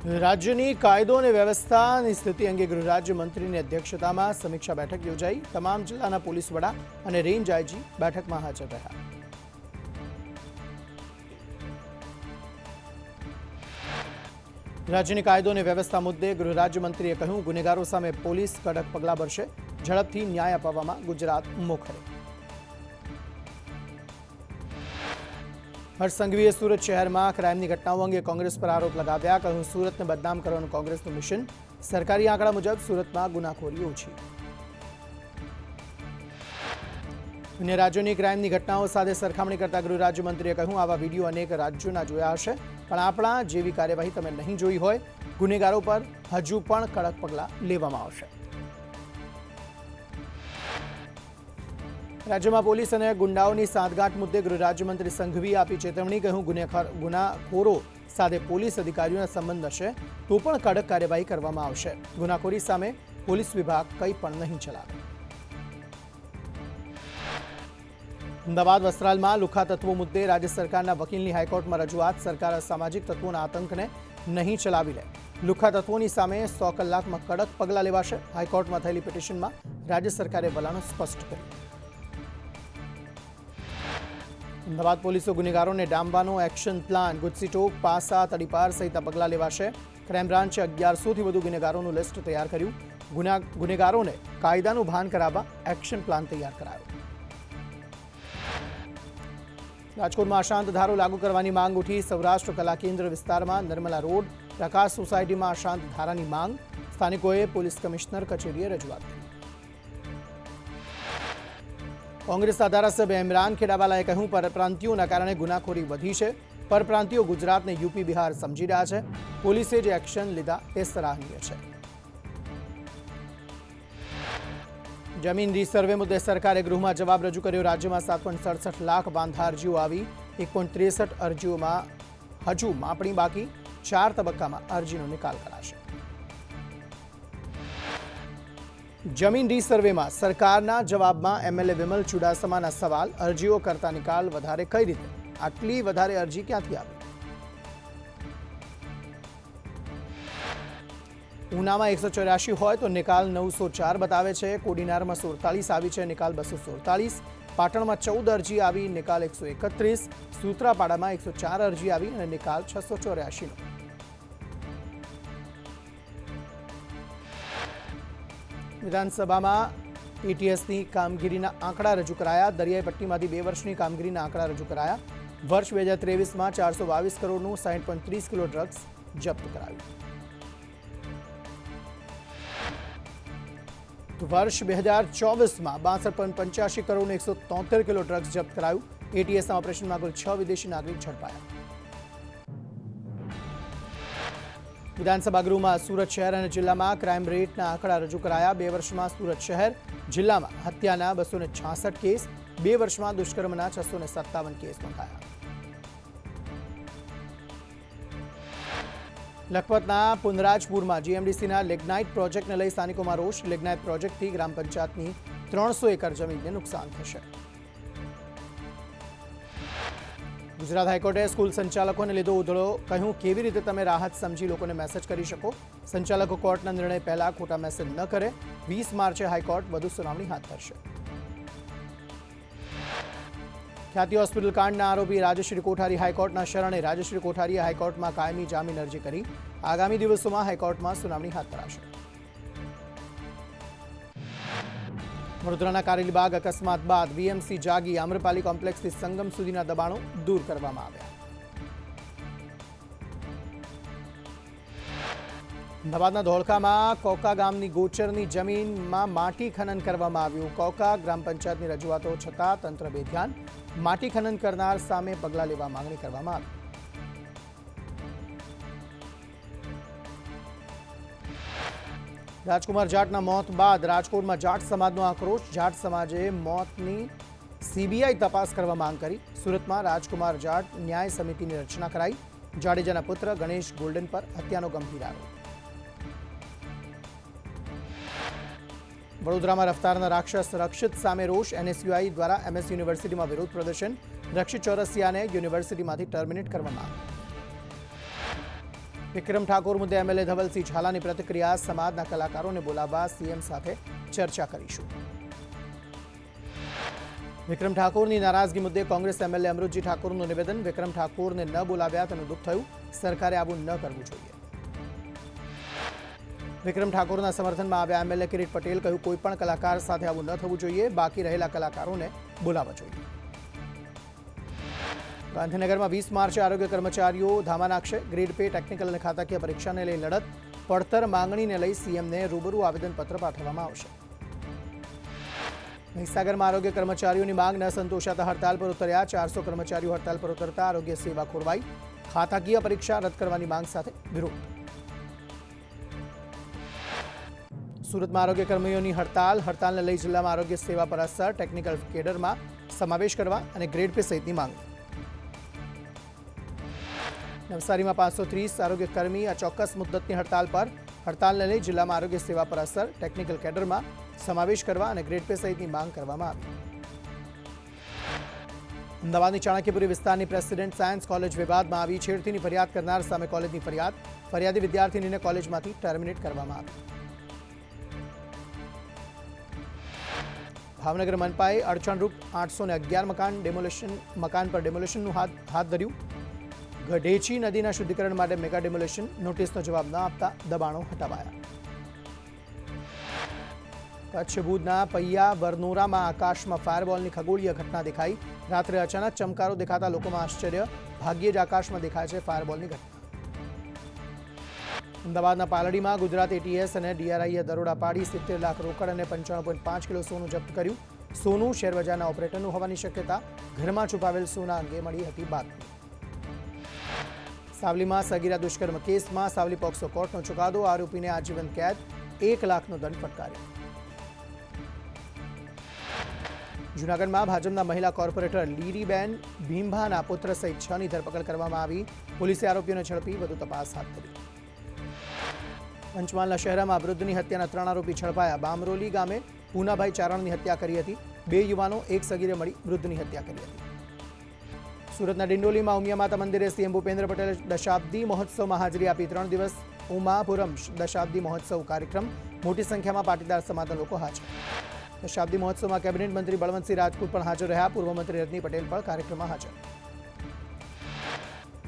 રાજ્યની કાયદો અને વ્યવસ્થાની સ્થિતિ અંગે ગૃહ રાજ્યમંત્રીની અધ્યક્ષતામાં સમીક્ષા બેઠક યોજાઈ। તમામ જિલ્લાના પોલીસ વડા અને રેન્જ આઈજી બેઠકમાં હાજર રહ્યા। રાજ્યની કાયદો અને વ્યવસ્થા મુદ્દે ગૃહ રાજ્યમંત્રીએ કહ્યું, ગુનેગારો સામે પોલીસ કડક પગલાં ભરશે। ઝડપથી ન્યાય અપાવવામાં ગુજરાત મોખરે। હર્ષ સંઘવીએ સુરત શહેરમાં ક્રાઇમની ઘટનાઓ અંગે કોંગ્રેસ પર આરોપ લગાવ્યા। કહ્યું, સુરતને બદનામ કરવાનું કોંગ્રેસનું મિશન। સરકારી આંકડા મુજબ સુરતમાં ગુનાખોરી ઓછી। અન્ય રાજ્યોની ક્રાઇમની ઘટનાઓ સાથે સરખામણી કરતા ગૃહ રાજ્યમંત્રીએ કહ્યું, આવા વિડીયો અનેક રાજ્યોના જોયા હશે, પણ આપણા જેવી કાર્યવાહી તમે નહીં જોઈ હોય। ગુનેગારો પર હજુ પણ કડક પગલાં લેવામાં આવશે। રાજ્યમાં પોલીસ અને ગુંડાઓની સાંઠગાંઠ મુદ્દે ગૃહ રાજ્યમંત્રી સંઘવીએ આપી ચેતવણી। કહ્યું, ગુનાખોરો સાથે પોલીસ અધિકારીઓના સંબંધ હશે તો પણ કડક કાર્યવાહી કરવામાં આવશે। ગુનાખોરી સામે પોલીસ વિભાગ કંઈ પણ નહીં ચલાવે। અમદાવાદ વસ્ત્રાલમાં લુખ્ખા તત્વો મુદ્દે રાજ્ય સરકારના વકીલની હાઈકોર્ટમાં રજૂઆત। સરકાર અસામાજિક તત્વોના આતંકને નહીં ચલાવી લે। લુખ્ખા તત્વોની સામે 100 કલાકમાં કડક પગલાં લેવાશે। હાઈકોર્ટમાં થયેલી પિટિશનમાં રાજ્ય સરકારે વલણ સ્પષ્ટ કર્યું। અમદાવાદ પોલીસે ગુનેગારોને ડામવાનો એક્શન પ્લાન, ગુજસીટોક, પાસા, તડીપાર સહિતના પગલાં લેવાશે। ક્રાઇમ બ્રાન્ચે 1100થી વધુ ગુનેગારોનું લિસ્ટ તૈયાર કર્યું। ગુનેગારોને કાયદાનું ભાન કરાવવા એક્શન પ્લાન તૈયાર કરાયો। રાજકોટમાં અશાંત ધારો લાગુ કરવાની માંગ ઉઠી। સૌરાષ્ટ્ર કલા કેન્દ્ર વિસ્તારમાં નર્મલા રોડ પ્રકાશ સોસાયટીમાં અશાંત ધારાની માંગ। સ્થાનિકોએ પોલીસ કમિશનર કચેરીએ રજૂઆત કરી। કોંગ્રેસના ધારાસભ્ય ઇમરાન ખેડાવાલાએ કહ્યું, પરપ્રાંતિયોના કારણે ગુનાખોરી વધી છે। પરપ્રાંતિયો ગુજરાતને યુપી બિહાર સમજી રહ્યા છે। પોલીસે જે એક્શન લીધા તે સરાહનીય છે। જમીન રીસર્વે મુદ્દે સરકારે ગૃહમાં જવાબ રજૂ કર્યો। રાજ્યમાં 7.67 લાખ વાંધા અરજીઓ આવી। 1.63 અરજીઓમાં હજુ માપણી બાકી। 4 તબક્કામાં અરજીનો નિકાલ કરાશે। જમીન રીસર્વેમાં સરકારના જવાબમાં એમએલએ વિમલ ચુડાસમાના સવાલ, અરજીઓ કરતા નિકાલ વધારે કઈ રીતે? આટલી વધારે અરજી ક્યાંથી આવી? ઉનામાં 184 હોય તો નિકાલ 904 બતાવે છે। કોડીનારમાં 47 આવી છે, નિકાલ 247। પાટણમાં 14 અરજી આવી, નિકાલ 131। સૂત્રાપાડામાં 104 અરજી આવી અને નિકાલ 684નો। વિધાનસભામાં એટીએસની કામગીરીના આંકડા રજૂ કરાયા। દરિયાઈ પટ્ટીમાંથી 2 વર્ષની કામગીરીના આંકડા રજૂ કરાયા। વર્ષ 2023માં 422 કરોડનું 60.30 કિલો ડ્રગ્સ જપ્ત કરાયું। તો વર્ષ 2024માં 62.85 કરોડનું 173 કિલો ડ્રગ્સ જપ્ત કરાયું। એટીએસના ઓપરેશનમાં કુલ 6 વિદેશી નાગરિક ઝડપાયા। વિધાનસભા ગૃહમાં સુરત શહેર અને જિલ્લામાં ક્રાઇમ રેટના આંકડા રજૂ કરાયા। 2 વર્ષમાં સુરત શહેર જિલ્લામાં હત્યાના 266 કેસ, 2 વર્ષમાં દુષ્કર્મના 657 કેસ નોંધાયા। લખપતના પુનરાજપુરમાં જીએમડીસીના લેગ્નાઇટ પ્રોજેક્ટને લઈ સ્થાનિકોમાં રોષ। લેગ્નાઇટ પ્રોજેક્ટથી ગ્રામ પંચાયતની 300 એકર જમીનને નુકસાન થશે। ગુજરાત હાઈકોર્ટે સ્કૂલ સંચાલકોને લીધો ઉધડો। કહ્યું, કેવી રીતે તમે રાહત સમજી લોકોને મેસેજ કરી શકો? સંચાલકો કોર્ટના નિર્ણય પહેલા ખોટા મેસેજ ન કરે। 20 માર્ચે હાઈકોર્ટ વધુ સુનાવણી હાથ ધરશે। ખ્યાતિ હોસ્પિટલ કાંડના આરોપી રાજશ્રી કોઠારી હાઈકોર્ટના શરણે। રાજશ્રી કોઠારીએ હાઈકોર્ટમાં કાયમી જામીન અરજી કરી। આગામી દિવસોમાં હાઈકોર્ટમાં સુનાવણી હાથ ધરાશે। વડોદરાના કારેલીબાગ અકસ્માત બાદ વીએમસી જાગી। આમ્રપાલી કોમ્પ્લેક્સથી સંગમ સુધીના દબાણો દૂર કરવામાં આવ્યા। અમદાવાદના ધોળકામાં કોકા ગામની ગોચરની જમીનમાં માટી ખનન કરવામાં આવ્યું। કોકા ગ્રામ પંચાયતની રજૂઆતો છતાં તંત્ર બેધ્યાન। માટી ખનન કરનાર સામે પગલાં લેવા માંગણી કરવામાં આવી। રાજકુમાર જાટના મોત બાદ રાજકોટમાં જાટ સમાજનો આક્રોશ। જાટ સમાજે મોતની સીબીઆઈ તપાસ કરવા માંગ કરી। સુરતમાં રાજકુમાર જાટ ન્યાય સમિતિની રચના કરાઈ। જાડેજાના પુત્ર ગણેશ ગોલ્ડન પર હત્યાનો ગંભીર આરોપ। વડોદરામાં રફતારના રાક્ષસ રક્ષિત સામે રોષ। એનએસયુઆઈ દ્વારા એમએસ યુનિવર્સિટીમાં વિરોધ પ્રદર્શન। રક્ષિત ચોરસિયાને યુનિવર્સિટીમાંથી ટર્મિનેટ કરવામાં આવ્યા। વિક્રમ ઠાકોર મુદ્દે એમએલએ ધવલસિંહ ઝાલાની પ્રતિક્રિયા, સમાજના કલાકારોને બોલાવવા સીએમ સાથે ચર્ચા કરીશું. વિક્રમ ઠાકોરની નારાજગી મુદ્દે કોંગ્રેસ એમએલએ અમૃતજી ઠાકોરનું નિવેદન, વિક્રમ ઠાકોરને ન બોલાવ્યા તેનું દુઃખ થયું, સરકારે આવું ન કરવું જોઈએ. વિક્રમ ઠાકોરના સમર્થનમાં આવ્યા એમએલએ કિરીટ પટેલ, કહ્યું કોઈ પણ કલાકાર સાથે આવું ન થવું જોઈએ, બાકી રહેલા કલાકારોને બોલાવવા જોઈએ. ગાંધીનગરમાં 20 માર્ચે આરોગ્ય કર્મચારીઓ ધામા નાખશે, ગ્રેડ પે, ટેકનિકલ અને ખાતાકીય પરીક્ષાને લઈ લડત, પડતર માંગણીને લઈ સીએમને રૂબરૂ આવેદનપત્ર પાઠવવામાં આવશે. મહીસાગરમાં આરોગ્ય કર્મચારીઓની માંગ ન સંતોષાતા હડતાલ પર ઉતર્યા, 400 કર્મચારીઓ હડતાલ પર ઉતરતા આરોગ્ય સેવા ખોરવાઈ, ખાતાકીય પરીક્ષા રદ કરવાની માંગ સાથે વિરોધ. સુરતમાં આરોગ્ય કર્મીઓની હડતાલને લઈ જિલ્લામાં આરોગ્ય સેવા પર અસર, ટેકનિકલ કેડરમાં સમાવેશ કરવા અને ગ્રેડ પે સહિતની માંગણી. નવસારીમાં 530 આરોગ્ય કર્મી અચોક્કસ મુદ્દતની હડતાલ પર, હડતાલને લઈ જિલ્લામાં આરોગ્ય સેવા પર અસર, ટેકનિકલ કેડરમાં સમાવેશ કરવા અને ગ્રેડ પે સહિતની માંગ કરવામાં આવી. અમદાવાદની ચાણક્યપુરી વિસ્તારની પ્રેસિડેન્ટ સાયન્સ કોલેજ વિવાદમાં આવી, છેડતીની ફરિયાદ કરનાર સામે કોલેજની ફરિયાદ, ફરિયાદી વિદ્યાર્થીનીને કોલેજમાંથી ટર્મિનેટ કરવામાં આવી. ભાવનગર મનપાએ અડચણરૂપ 811 મકાન પર ડેમોલેશનનું હાથ ધર્યું. ગઢેચી નદીના શુદ્ધિકરણ માટે મેગા ડેમોલેશન, નોટિસનો જવાબ ન આપતા દબાણો હટાવાયા. કચ્છ ભુજના પૈયા વરનોરામાં આકાશમાં ફાયરબોલની ખગોળીય ઘટના દેખાઈ, રાત્રે અચાનક ચમકારો દેખાતા લોકોમાં આશ્ચર્ય, ભાગ્યે જ આકાશમાં દેખાય છે ફાયરબોલની ઘટના. અમદાવાદના પાલડીમાં ગુજરાત એટીએસ અને ડીઆરઆઈએ દરોડા પાડી 70 લાખ રોકડ અને 55.5 કિલો સોનું જપ્ત કર્યું. સોનું શેરબજારના ઓપરેટરનું હોવાની શક્યતા, ઘરમાં છુપાવેલ સોના અંગે મળી હતી બાતમી. સાવલીમાં સગીરા દુષ્કર્મ કેસમાં સાવલી પોક્સો કોર્ટનો ચુકાદો, આરોપીને આજીવન કેદ, 1 લાખનો દંડ ફટકાર્યો. જૂનાગઢમાં ભાજપના મહિલા કોર્પોરેટર લીરીબેન ભીમભાના પુત્ર સહિત 6ની ધરપકડ કરવામાં આવી, પોલીસે આરોપીઓને ઝડપી વધુ તપાસ હાથ ધરી. પંચમહાલના શહેરમાં વૃદ્ધની હત્યાના 3 આરોપી ઝડપાયા, બામરોલી ગામે પૂનાભાઈ ચારણની હત્યા કરી હતી, 2 યુવાનો એક સગીરે મળી વૃદ્ધની હત્યા કરી હતી. સુરતના ડિંડોલીમાં ઉમિયા માતા મંદિરે સીએમ ભૂપેન્દ્ર પટેલે દશાબ્દી મહોત્સવમાં હાજરી આપી, 3 દિવસ ઉમાપુરમ દશાબ્દી મહોત્સવ કાર્યક્રમ, મોટી સંખ્યામાં પાટીદાર સમાજના લોકો હાજર. દશાબ્દી મહોત્સવમાં કેબિનેટ મંત્રી બળવંતસિંહ રાજપૂત પણ હાજર રહ્યા, પૂર્વ મંત્રી રજની પટેલ પણ કાર્યક્રમમાં હાજર.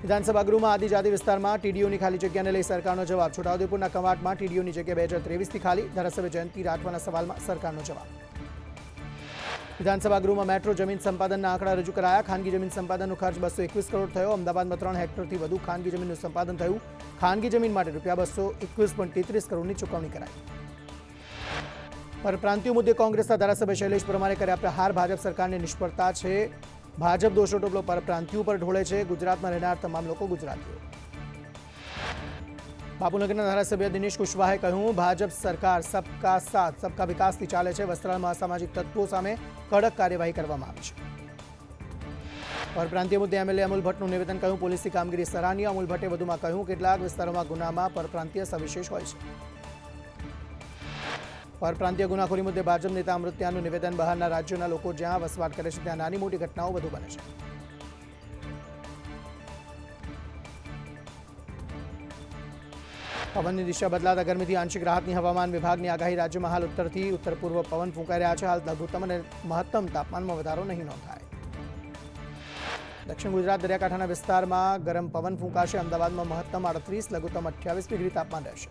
વિધાનસભા ગૃહમાં આદિજાતિ વિસ્તારમાં ટીડીઓની ખાલી જગ્યાને લઈ સરકારનો જવાબ, છોટાઉદેપુરના કવાંટમાં ટીડીઓની જગ્યા 2023થી ખાલી, ધારાસભ્ય જયંતિ રાઠવાના સવાલમાં સરકારનો જવાબ. વિધાનસભા ગૃહમાં મેટ્રો જમીન સંપાદનના આંકડા રજૂ કરાયા, ખાનગી જમીન સંપાદનનો ખર્ચ 221 કરોડ થયો, અમદાવાદમાં 3 હેક્ટરથી વધુ ખાનગી જમીનનું સંપાદન થયું, ખાનગી જમીન માટે ₹221.33 કરોડની ચૂકવણી કરાઈ. પરપ્રાંતિયો મુદ્દે કોંગ્રેસના ધારાસભ્ય શૈલેષ પરમારે કર્યા પ્રહાર, ભાજપ સરકારની નિષ્ફળતા છે, ભાજપ દોષનો ટોપલો પરપ્રાંતિયો પર ઢોળે છે, ગુજરાતમાં રહેનાર તમામ લોકો ગુજરાતીઓ. બાપુનગરના ધારાસભ્ય દિનેશ કુશવાહાએ કહ્યું, ભાજપ સરકાર સબકા સાથ સબકા વિકાસથી ચાલે છે, વસ્ત્રાલમાં અસામાજિક તત્વો સામે કડક કાર્યવાહી કરવામાં આવી છે. પરપ્રાંતીય મુદ્દે એમએલએ અમૂલ ભટ્ટનું નિવેદન, કહ્યું પોલીસની કામગીરી સરાહનીય. અમૂલ ભટ્ટે વધુમાં કહ્યું, કેટલાક વિસ્તારોમાં ગુનામાં પરપ્રાંતીય સવિશેષ હોય છે. પરપ્રાંતીય ગુનાખોરી મુદ્દે ભાજપ નેતા અમૃત્યાનું નિવેદન, બહારના રાજ્યોના લોકો જ્યાં વસવાટ કરે છે ત્યાં નાની મોટી ઘટનાઓ વધુ બને છે. પવનની દિશા બદલાતા ગરમીથી આંશિક રાહતની હવામાન વિભાગની આગાહી, રાજ્યમાં હાલ ઉત્તરથી ઉત્તર પૂર્વ પવન ફૂંકાઈ રહ્યા છે, હાલ લઘુત્તમ અને મહત્તમ તાપમાનમાં વધારો નહીં નોંધાય. દક્ષિણ ગુજરાત દરિયાકાંઠાના વિસ્તારમાં ગરમ પવન ફૂંકાશે, અમદાવાદમાં મહત્તમ 38, લઘુત્તમ 28 ડિગ્રી તાપમાન રહેશે.